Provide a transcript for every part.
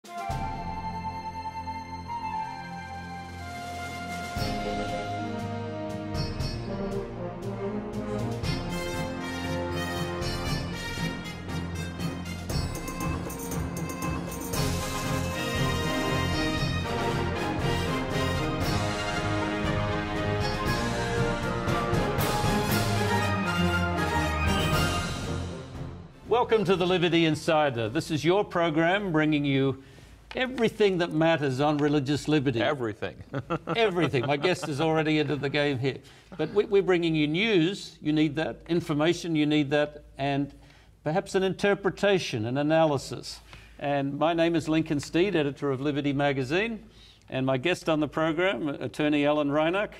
Welcome to the Liberty Insider. This is your program bringing you everything that matters on religious liberty. Everything. Everything. My guest is already into the game here. But we're bringing you news, you need that, information, you need that, and perhaps an interpretation, an analysis. And my name is Lincoln Steed, editor of Liberty magazine, and my guest on the program, attorney Alan Reinach,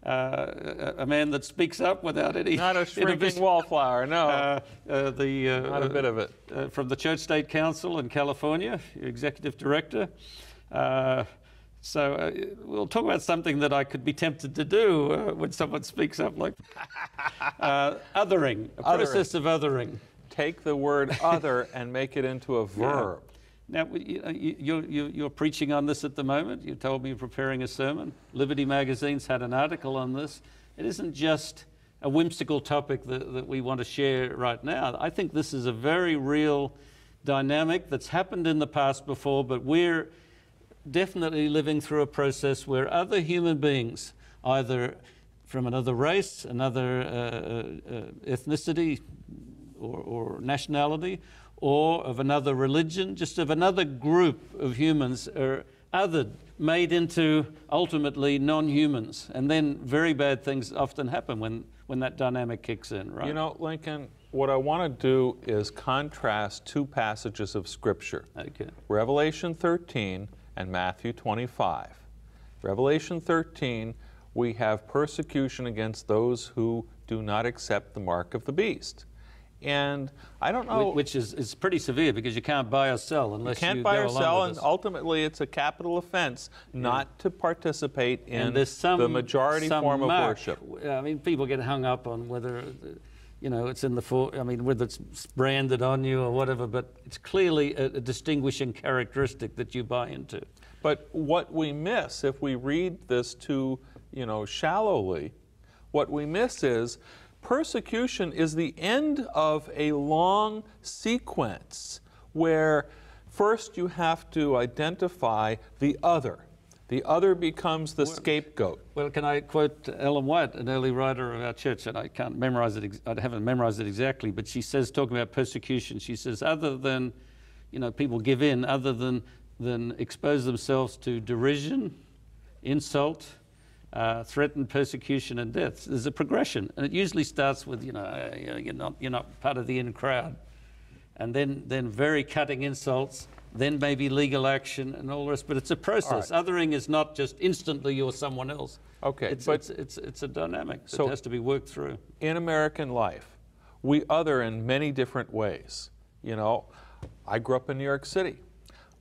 a man that speaks up without any... Not a shrinking wallflower, no. Not a bit of it. From the Church State Council in California, executive director. So we'll talk about something that I could be tempted to do when someone speaks up like othering, a process of othering. Take the word other and make it into a verb. Yeah. Now, you're preaching on this at the moment. You told me you're preparing a sermon. Liberty Magazine's had an article on this. It isn't just a whimsical topic that we want to share right now. I think this is a very real dynamic that's happened in the past before, but we're definitely living through a process where other human beings, either from another race, another ethnicity or nationality, or of another religion, just of another group of humans are othered, made into ultimately non-humans. And then very bad things often happen when that dynamic kicks in, right? You know, Lincoln, what I want to do is contrast two passages of Scripture. Okay. Revelation 13 and Matthew 25. Revelation 13, we have persecution against those who do not accept the mark of the beast. And I don't know... Which is pretty severe, because you can't buy or sell unless you go along with this. You can't buy or sell, and ultimately it's a capital offense not to participate in the majority form of worship. I mean, people get hung up on whether, you know, it's in the... I mean, whether it's branded on you or whatever, but it's clearly a distinguishing characteristic that you buy into. But what we miss, if we read this too, you know, shallowly, what we miss is persecution is the end of a long sequence where first you have to identify the other. The other becomes the scapegoat. Well, can I quote Ellen White, an early writer of our church, and I can't memorize it, I haven't memorized it exactly, but she says, talking about persecution, she says, other than, you know, people give in, other than expose themselves to derision, insult, threatened persecution and death. There's a progression, and it usually starts with, you know, you're not part of the in crowd, and then very cutting insults, then maybe legal action and all the rest. But it's a process. Right. Othering is not just instantly you're someone else. Okay, it's a dynamic that has to be worked through. In American life, we other in many different ways. You know, I grew up in New York City.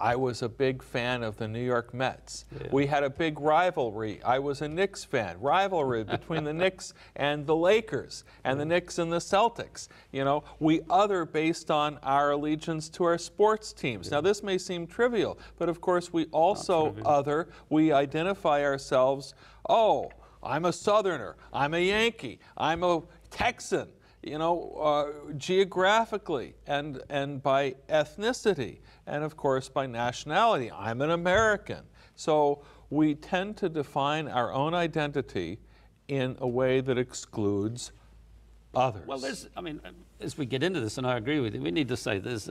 I was a big fan of the New York Mets. Yeah. We had a big rivalry. I was a Knicks fan. Rivalry between the Knicks and the Lakers, and the Knicks and the Celtics. You know, we other based on our allegiance to our sports teams. Yeah. Now, this may seem trivial, but of course we also other. We identify ourselves, oh, I'm a Southerner, I'm a Yankee, I'm a Texan, you know, geographically and by ethnicity. And of course by nationality. I'm an American. So we tend to define our own identity in a way that excludes others. Well, I mean, as we get into this, and I agree with you, we need to say there's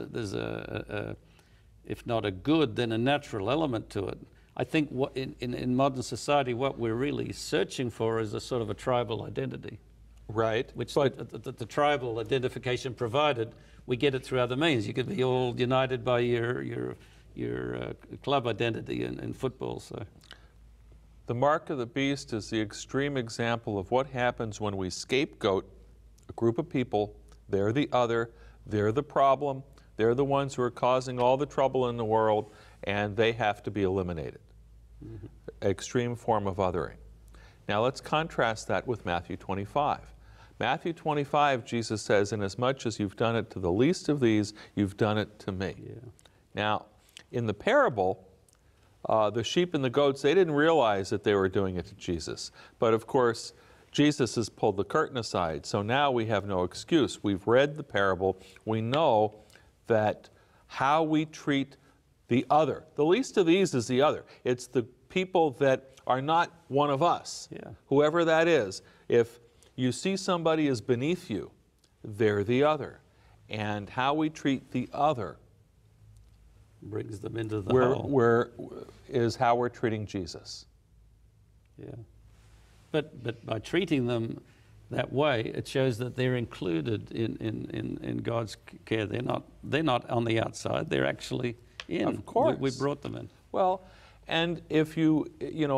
if not a good, then a natural element to it. I think in modern society, what we're really searching for is a sort of a tribal identity. Right. Which the tribal identification provided, we get it through other means. You could be all united by your club identity in football. So, the mark of the beast is the extreme example of what happens when we scapegoat a group of people. They're the other. They're the problem. They're the ones who are causing all the trouble in the world, and they have to be eliminated. Mm-hmm. Extreme form of othering. Now let's contrast that with Matthew 25. Matthew 25, Jesus says, inasmuch as you've done it to the least of these, you've done it to me. Yeah. Now, in the parable, the sheep and the goats, they didn't realize that they were doing it to Jesus. But of course, Jesus has pulled the curtain aside, so now we have no excuse. We've read the parable. We know that how we treat the other, the least of these is the other. It's the people that are not one of us, whoever that is. If you see somebody as beneath you, they're the other. And how we treat the other brings them into the whole. Is how we're treating Jesus. Yeah. But by treating them that way, it shows that they're included in God's care. They're not on the outside. They're actually in. Of course. We brought them in. Well, and if you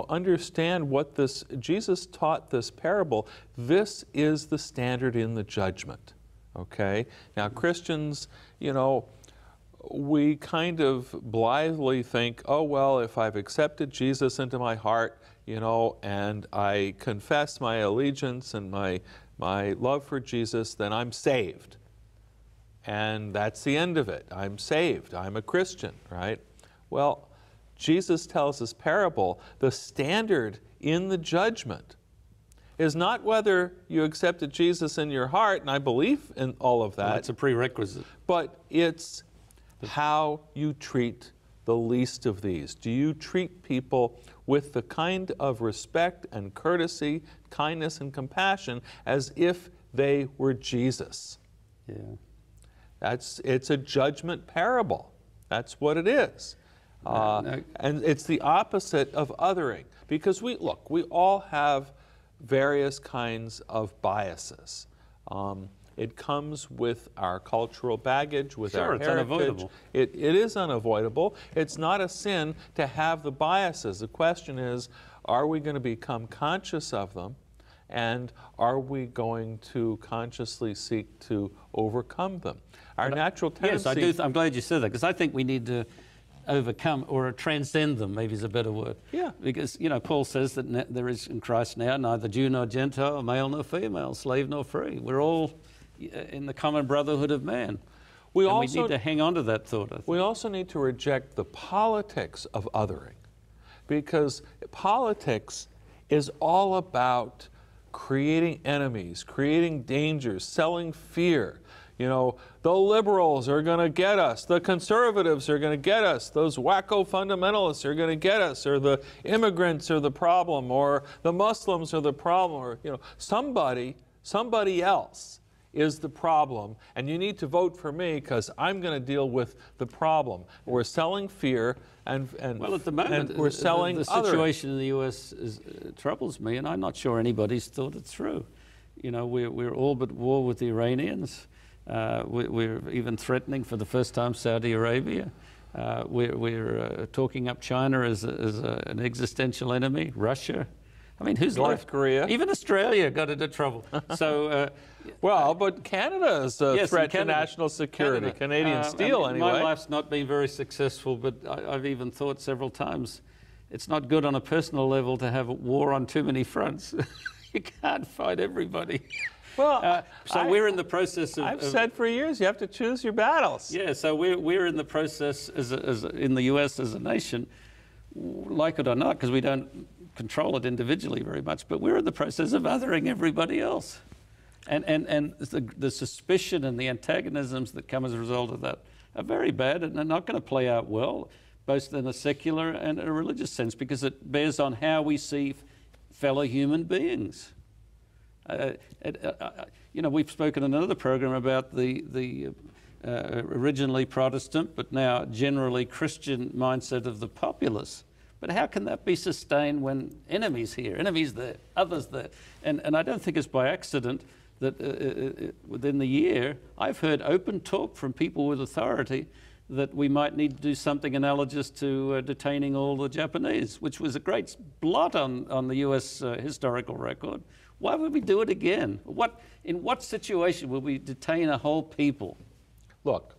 understand what Jesus taught this parable, this is the standard in the judgment. Okay? Now, Christians, we kind of blithely think, oh, well, if I've accepted Jesus into my heart, and I confess my allegiance and my love for Jesus, then I'm saved. And that's the end of it. I'm saved. I'm a Christian, right? Well, Jesus tells this parable, the standard in the judgment is not whether you accepted Jesus in your heart, and I believe in all of that. Well, it's a prerequisite. But it's how you treat the least of these. Do you treat people with the kind of respect and courtesy, kindness and compassion as if they were Jesus? Yeah. It's a judgment parable. That's what it is. And it's the opposite of othering. Because we all have various kinds of biases. It comes with our cultural baggage, with our heritage. It's unavoidable. It is unavoidable. It's not a sin to have the biases. The question is, are we going to become conscious of them? And are we going to consciously seek to overcome them? Our natural tendency... Yes, I do. I'm glad you said that, because I think we need to overcome or transcend them, maybe is a better word. Yeah. Because, Paul says that there is in Christ now neither Jew nor Gentile, male nor female, slave nor free. We're all in the common brotherhood of man. We need to hang on to that thought, I think. We also need to reject the politics of othering, because politics is all about creating enemies, creating dangers, selling fear. The liberals are going to get us, the conservatives are going to get us, those wacko fundamentalists are going to get us, or the immigrants are the problem, or the Muslims are the problem, or somebody else is the problem, and you need to vote for me because I'm going to deal with the problem. We're selling fear, and well, at the moment, we're selling the situation in the U.S. troubles me, and I'm not sure anybody's thought it through. We're all but war with the Iranians. We're even threatening for the first time Saudi Arabia. We're talking up China as an existential enemy. Russia. I mean, who's North Korea? Even Australia got into trouble. So, but Canada is a threat to national security. Canadian steel, anyway. My life's not been very successful, but I've even thought several times it's not good on a personal level to have a war on too many fronts. You can't fight everybody. Well, we're in the process of... I've said for years, you have to choose your battles. Yeah, so we're in the process in the U.S. as a nation, like it or not, because we don't control it individually very much, but we're in the process of othering everybody else. And the suspicion and the antagonisms that come as a result of that are very bad, and they're not going to play out well, both in a secular and a religious sense, because it bears on how we see fellow human beings. We've spoken in another program about the originally Protestant, but now generally Christian mindset of the populace. But how can that be sustained when enemies here, enemies there, others there? And I don't think it's by accident that within the year, I've heard open talk from people with authority that we might need to do something analogous to detaining all the Japanese, which was a great blot on the U.S. Historical record. Why would we do it again? In what situation will we detain a whole people? Look,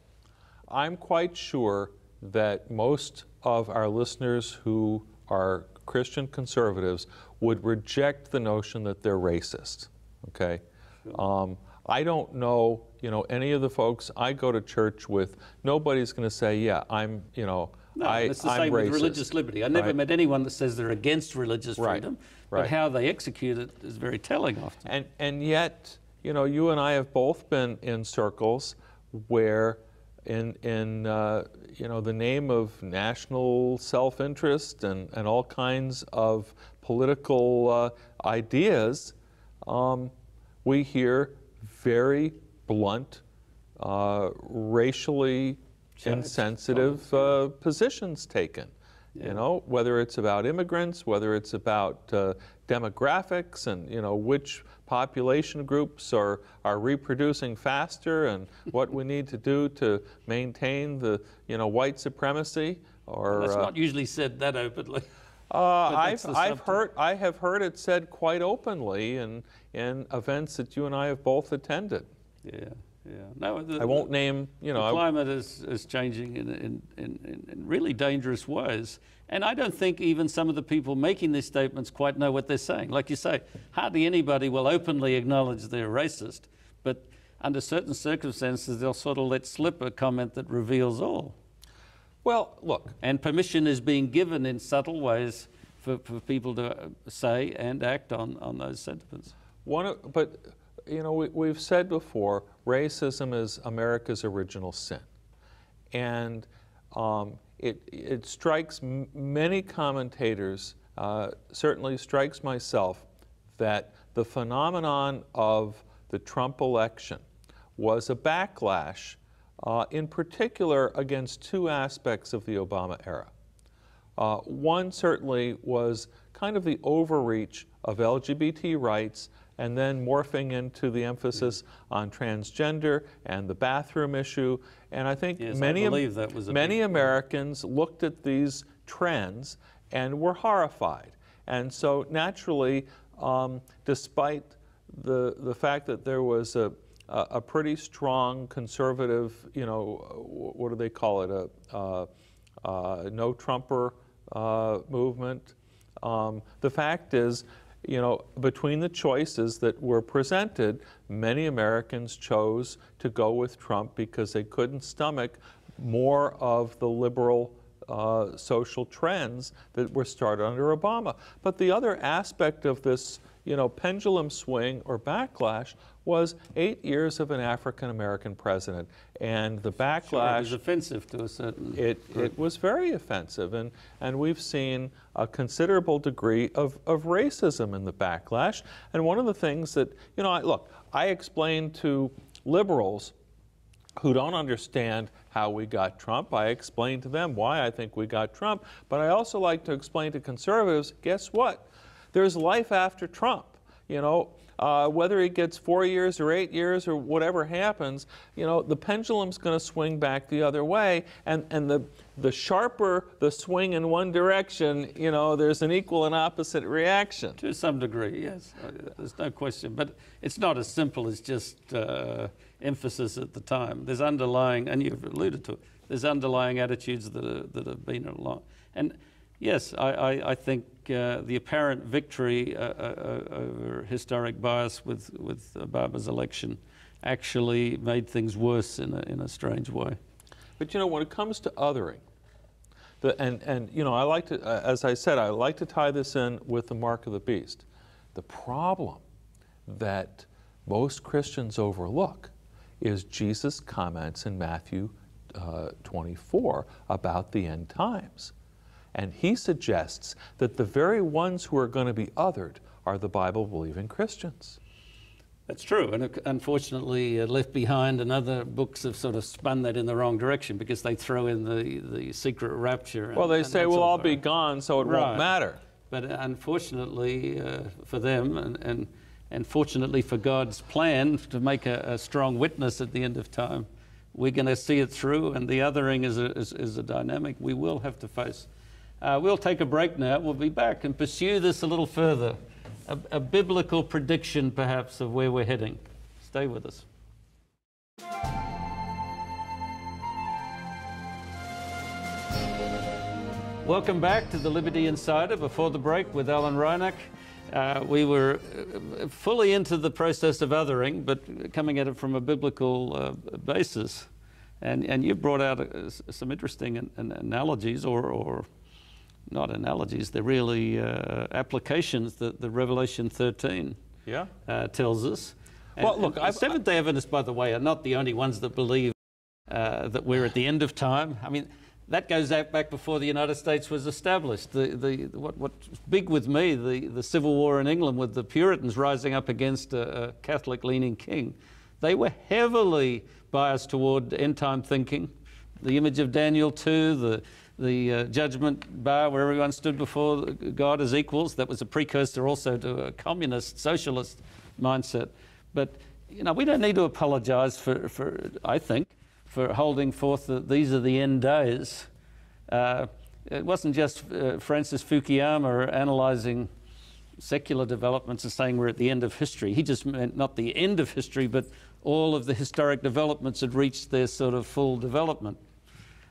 I'm quite sure that most of our listeners who are Christian conservatives would reject the notion that they're racist, okay? Sure. I don't know, any of the folks I go to church with, nobody's going to say, yeah, No, it's the same with religious liberty. I never met anyone that says they're against religious freedom, but how they execute it is very telling often. And yet, you know, you and I have both been in circles where in you know, the name of national self-interest and all kinds of political ideas, we hear very blunt, racially insensitive positions taken. Yeah. You know, whether it's about immigrants, whether it's about demographics, and you know which population groups are reproducing faster, and what we need to do to maintain the white supremacy. Or that's not usually said that openly. I have heard it said quite openly in events that you and I have both attended. Yeah. Yeah. No, I won't name, you know. The climate is changing in really dangerous ways. And I don't think even some of the people making these statements quite know what they're saying. Like you say, hardly anybody will openly acknowledge they're racist, but under certain circumstances, they'll sort of let slip a comment that reveals all. Well, look. And permission is being given in subtle ways for people to say and act on those sentiments. But you know, we've said before, racism is America's original sin. And it strikes many commentators, certainly strikes myself, that the phenomenon of the Trump election was a backlash, in particular against two aspects of the Obama era. One certainly was kind of the overreach of LGBT rights, and then morphing into the emphasis on transgender and the bathroom issue. And I think many Americans looked at these trends and were horrified. And so naturally, despite the fact that there was a pretty strong conservative, you know, what do they call it, a no-Trumper movement, the fact is, you know, between the choices that were presented, many Americans chose to go with Trump because they couldn't stomach more of the liberal social trends that were started under Obama. But the other aspect of this, you know, pendulum swing or backlash was 8 years of an African-American president. And the backlash... Sure, it was offensive to a certain... It was very offensive. And we've seen a considerable degree of racism in the backlash. And one of the things that, you know, I explain to liberals who don't understand how we got Trump. I explain to them why I think we got Trump. But I also like to explain to conservatives, guess what? There's life after Trump. You know, whether he gets 4 years or 8 years or whatever happens, you know, the pendulum's going to swing back the other way. And the sharper the swing in one direction, you know, there's an equal and opposite reaction. To some degree, yes. There's no question. But it's not as simple as just emphasis at the time. There's underlying, and you've alluded to it, there's underlying attitudes that have been along. And yes, I think the apparent victory over historic bias with Obama's election actually made things worse in a strange way. But you know, when it comes to othering, and you know, I like to, as I said, I like to tie this in with the mark of the beast. The problem that most Christians overlook is Jesus' comments in Matthew 24 about the end times. And he suggests that the very ones who are going to be othered are the Bible-believing Christians. That's true, and unfortunately Left Behind and other books have sort of spun that in the wrong direction because they throw in the secret rapture. Well, they say we'll all be gone, so it won't matter. But unfortunately for them, and fortunately for God's plan to make a strong witness at the end of time, we're going to see it through, and the othering is a dynamic we will have to face. We'll take a break now. We'll be back and pursue this a little further. A biblical prediction, perhaps, of where we're heading. Stay with us. Welcome back to the Liberty Insider. Before the break with Alan Reinach, we were fully into the process of othering, but coming at it from a biblical basis. And you brought out some interesting analogies, or not analogies, they're really applications that the Revelation 13 tells us. Well, look, Seventh-day Adventists, by the way, are not the only ones that believe that we're at the end of time. I mean, that goes back before the United States was established. What's big with me, the Civil War in England with the Puritans rising up against a Catholic-leaning king. They were heavily biased toward end-time thinking. The image of Daniel 2, the judgment bar where everyone stood before God as equals, that was a precursor also to a communist, socialist mindset. But, you know, we don't need to apologize for I think, for holding forth that these are the end days. It wasn't just Francis Fukuyama analyzing secular developments and saying we're at the end of history. He just meant not the end of history, but all of the historic developments had reached their sort of full development.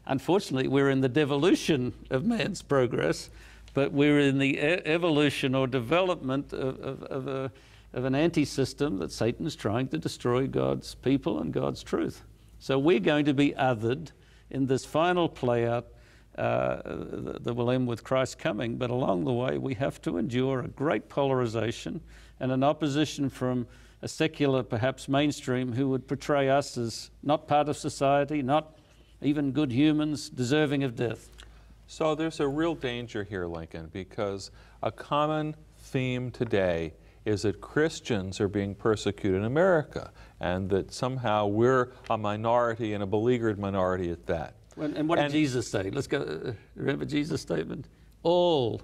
Unfortunately, we're in the devolution of man's progress, but we're in the evolution or development of an anti-system that Satan's trying to destroy God's people and God's truth. So we're going to be othered in this final play-out that will end with Christ coming. But along the way, we have to endure a great polarization and an opposition from a secular, perhaps mainstream, who would portray us as not part of society, not even good humans, deserving of death. So there's a real danger here, Lincoln, because a common theme today is that Christians are being persecuted in America, and that somehow we're a minority and a beleaguered minority at that. And what did Jesus say? Let's go, remember Jesus' statement? All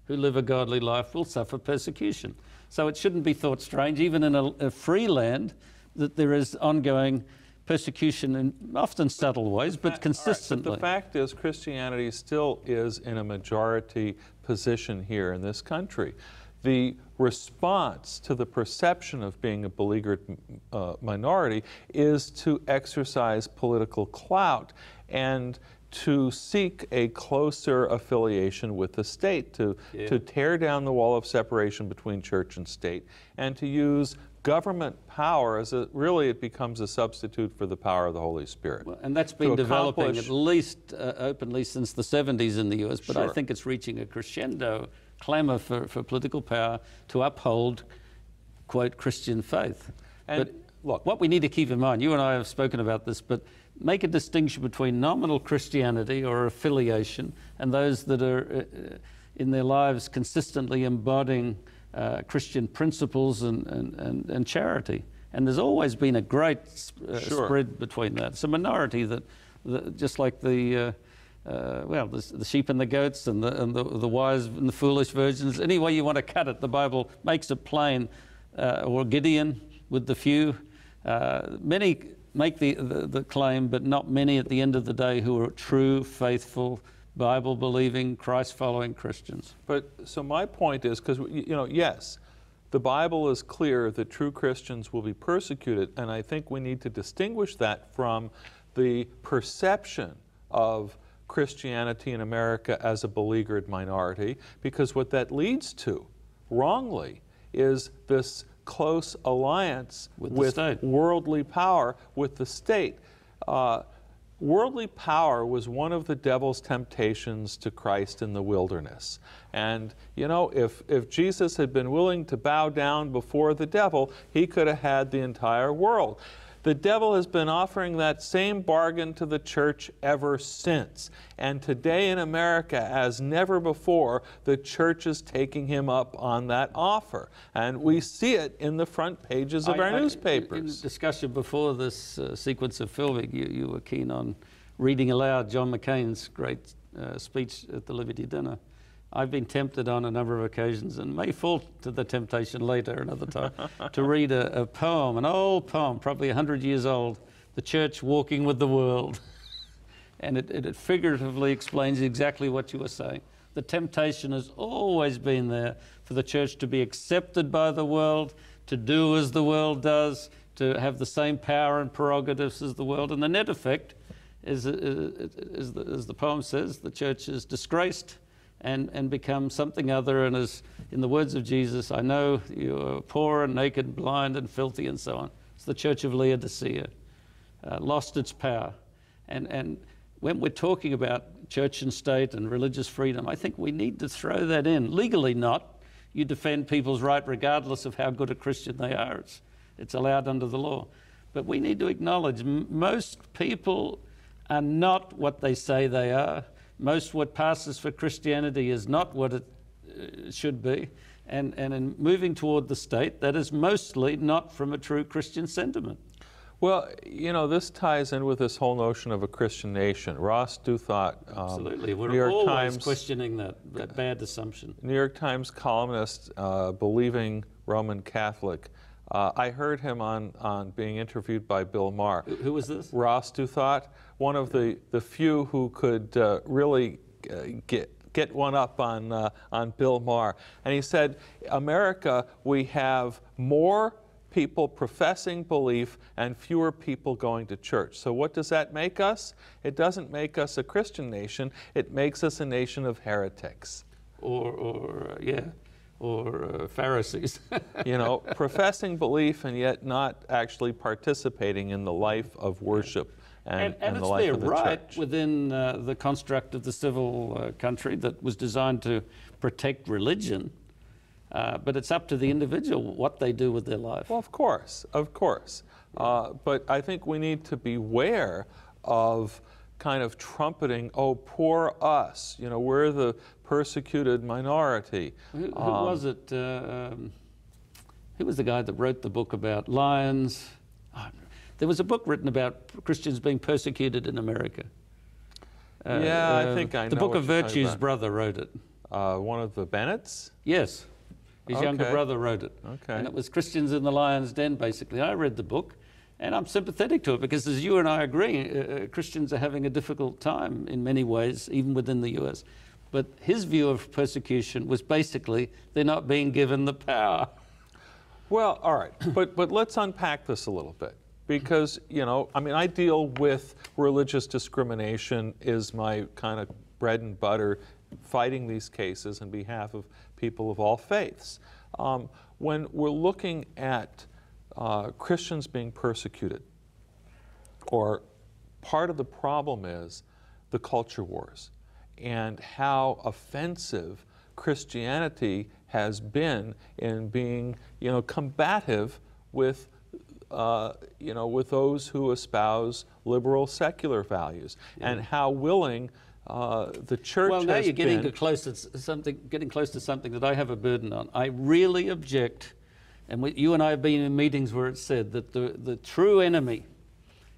who live a godly life will suffer persecution. So it shouldn't be thought strange, even in a free land, that there is ongoing persecution in often subtle ways, but consistently. But the fact is, Christianity still is in a majority position here in this country. The response to the perception of being a beleaguered minority is to exercise political clout and to seek a closer affiliation with the state, to tear down the wall of separation between church and state, and to use government power as really it becomes a substitute for the power of the Holy Spirit. Well, and that's been developing at least openly since the 70s in the US, but I think it's reaching a crescendo clamor for political power to uphold, quote, Christian faith. And but look, what we need to keep in mind, you and I have spoken about this, but make a distinction between nominal Christianity or affiliation and those that are in their lives consistently embodying Christian principles and charity. And there's always been a great spread between that. It's a minority that just like the sheep and the goats and the wise and the foolish virgins, any way you want to cut it, the Bible makes it plain. Or Gideon with the few. Many make the claim, but not many at the end of the day who are true, faithful, Bible-believing, Christ-following Christians. But so my point is, because, you know, yes, the Bible is clear that true Christians will be persecuted, and I think we need to distinguish that from the perception of Christianity in America as a beleaguered minority, because what that leads to, wrongly, is this close alliance with worldly power, with the state. Worldly power was one of the devil's temptations to Christ in the wilderness. And, you know, if Jesus had been willing to bow down before the devil, he could have had the entire world. The devil has been offering that same bargain to the church ever since. And today in America, as never before, the church is taking him up on that offer. And we see it in the front pages of our newspapers. In discussion before this sequence of filming, you were keen on reading aloud John McCain's great speech at the Liberty Dinner. I've been tempted on a number of occasions, and may fall to the temptation later another time, to read a poem, an old poem, probably 100 years old, The Church Walking with the World. And it figuratively explains exactly what you were saying. The temptation has always been there for the church to be accepted by the world, to do as the world does, to have the same power and prerogatives as the world. And the net effect is as the poem says, the church is disgraced and become something other, and as in the words of Jesus, I know you're poor and naked, blind and filthy and so on. It's the church of Laodicea, lost its power. And when we're talking about church and state and religious freedom, I think we need to throw that in. Legally not. You defend people's right regardless of how good a Christian they are. It's allowed under the law. But we need to acknowledge most people are not what they say they are. Most what passes for Christianity is not what it should be. And in moving toward the state, that is mostly not from a true Christian sentiment. Well, you know, this ties in with this whole notion of a Christian nation. Ross Douthat, absolutely, we're New York always Times, questioning that bad assumption. New York Times columnist, believing Roman Catholic. I heard him on being interviewed by Bill Maher. Who was this? Ross Douthat, one of the few who could really get one up on Bill Maher. And he said, America, we have more people professing belief and fewer people going to church. So what does that make us? It doesn't make us a Christian nation. It makes us a nation of heretics. Or Pharisees. You know, professing belief and yet not actually participating in the life of worship and the life of the church. And it's right within the construct of the civil country that was designed to protect religion. But it's up to the individual what they do with their life. Well, of course, of course. But I think we need to beware of kind of trumpeting, oh, poor us, you know, we're the persecuted minority. Who was it? Who was the guy that wrote the book about lions? There was a book written about Christians being persecuted in America. Yeah, I think I know. The Book of Virtue's brother wrote it. One of the Bennetts? Yes. His younger brother wrote it. Okay. And it was Christians in the Lion's Den, basically. I read the book, and I'm sympathetic to it because, as you and I agree, Christians are having a difficult time in many ways, even within the US. But his view of persecution was basically they're not being given the power. Well, all right, but let's unpack this a little bit. Because, you know, I mean, I deal with religious discrimination is my kind of bread and butter, fighting these cases on behalf of people of all faiths. When we're looking at Christians being persecuted, or part of the problem is the culture wars and how offensive Christianity has been in being, you know, combative with with those who espouse liberal secular values, and how willing the church has been. Well, now you're getting close to something that I have a burden on. I really object, and you and I have been in meetings where it's said that the true enemy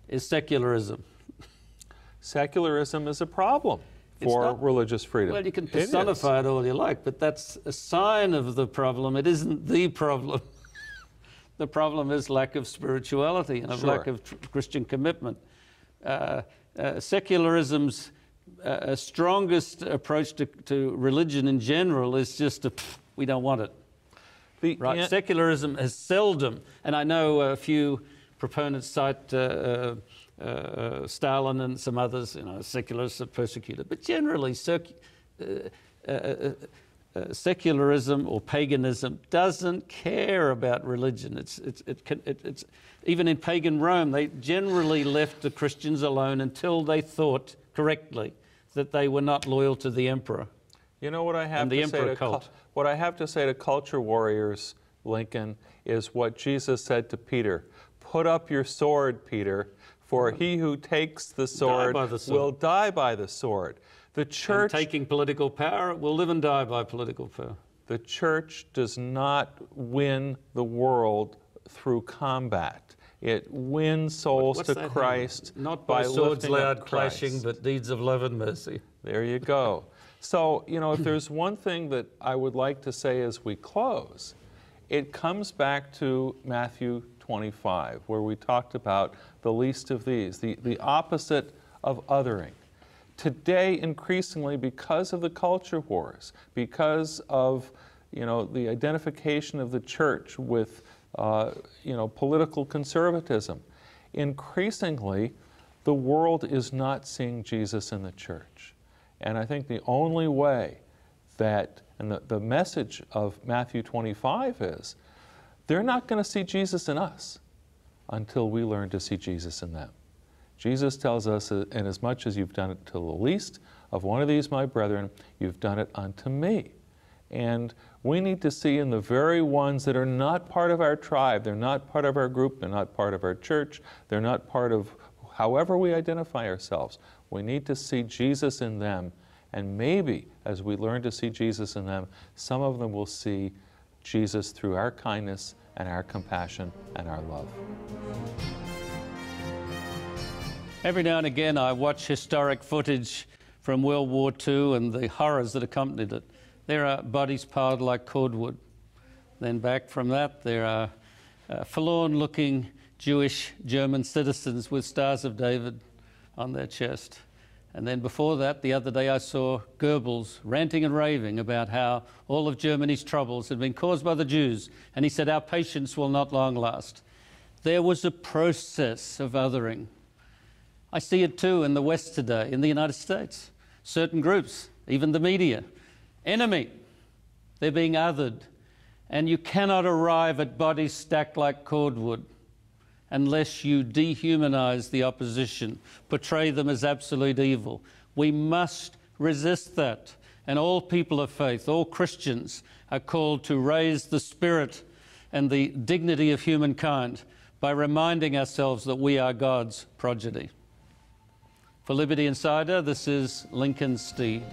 is secularism. Secularism is a problem for religious freedom. Well, you can personify it all you like, but that's a sign of the problem. It isn't the problem. The problem is lack of spirituality and lack of Christian commitment. Secularism's strongest approach to religion in general is just we don't want it. Right? Secularism has seldom, and I know a few proponents cite Stalin and some others, you know, secularists are persecuted, but generally secularism or paganism doesn't care about religion. It's even in pagan Rome, they generally left the Christians alone until they thought correctly that they were not loyal to the emperor. You know what I have to say to what I have to say to culture warriors, Lincoln, is what Jesus said to Peter: "Put up your sword, Peter, for he who takes the sword will die by the sword." The church, and taking political power, will live and die by political power. The church does not win the world through combat. It wins souls to Christ not by swords loud clashing, but deeds of love and mercy. There you go. So, you know, if there's one thing that I would like to say as we close, it comes back to Matthew 25, where we talked about the least of these, the opposite of othering. Today, increasingly, because of the culture wars, because of, you know, the identification of the church with, political conservatism, increasingly, the world is not seeing Jesus in the church. And I think the only way that, and the message of Matthew 25 is, they're not going to see Jesus in us until we learn to see Jesus in them. Jesus tells us, inasmuch as you've done it to the least of one of these my brethren, you've done it unto me. And we need to see in the very ones that are not part of our tribe, they're not part of our group, they're not part of our church, they're not part of however we identify ourselves. We need to see Jesus in them. And maybe as we learn to see Jesus in them, some of them will see Jesus through our kindness and our compassion and our love. Every now and again I watch historic footage from World War II and the horrors that accompanied it. There are bodies piled like cordwood. Then back from that there are forlorn-looking Jewish German citizens with Stars of David on their chest. And then before that, the other day I saw Goebbels ranting and raving about how all of Germany's troubles had been caused by the Jews. And he said, our patience will not long last. There was a process of othering. I see it too in the West today, in the United States. Certain groups, even the media, enemy, they're being othered. And you cannot arrive at bodies stacked like cordwood unless you dehumanize the opposition, portray them as absolute evil. We must resist that. And all people of faith, all Christians, are called to raise the spirit and the dignity of humankind by reminding ourselves that we are God's progeny. For Liberty Insider, this is Lincoln Steed.